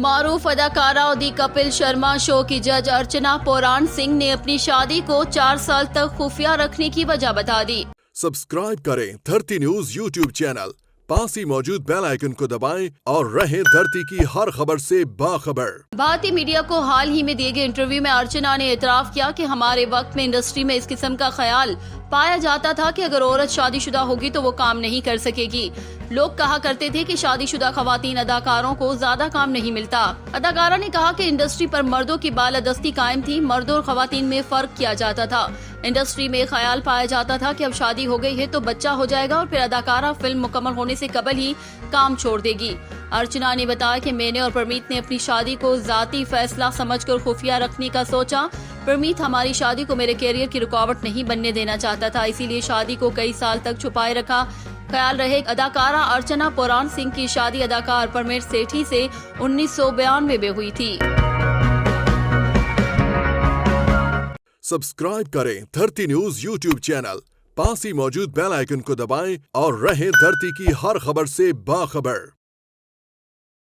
मारूफ अदाकारा और दी कपिल शर्मा शो की जज अर्चना पुराण सिंह ने अपनी शादी को 4 साल तक खुफिया रखने की वजह बता दी। सब्सक्राइब करें धरती न्यूज यूट्यूब चैनल, पास ही मौजूद बेल आइकन को दबाएं और रहें धरती की हर खबर से बाखबर। भारतीय मीडिया को हाल ही में दिए गए इंटरव्यू में अर्चना ने एतराफ किया कि हमारे वक्त में इंडस्ट्री में इस किस्म का ख्याल पाया जाता था कि अगर औरत शादीशुदा होगी तो वो काम नहीं कर सकेगी। लोग कहा करते थे कि शादीशुदा खवातीन अदाकारों को ज्यादा काम नहीं मिलता। अदाकारा ने कहा कि इंडस्ट्री पर मर्दों की बालादस्ती कायम थी, मर्दों और खवातीन में फर्क किया जाता था। इंडस्ट्री में ख्याल पाया जाता था कि अब शादी हो गई है तो बच्चा हो जाएगा और फिर अदाकारा फिल्म मुकम्मल होने से कबल ही काम छोड़ देगी। अर्चना ने बताया कि मैंने और परमीत ने अपनी शादी को जाती फैसला समझकर खुफिया रखने का सोचा। परमीत हमारी शादी को मेरे कैरियर की रुकावट नहीं बनने देना चाहता था, इसीलिए शादी को कई साल तक छुपाए रखा। ख्याल रहे अदाकारा अर्चना पुराण सिंह की शादी अदाकार परमीत सेठी से 1992 में हुई थी। सब्सक्राइब करें धरती न्यूज यूट्यूब चैनल, पास ही मौजूद बेल आइकन को दबाएं और रहें धरती की हर खबर से बाखबर।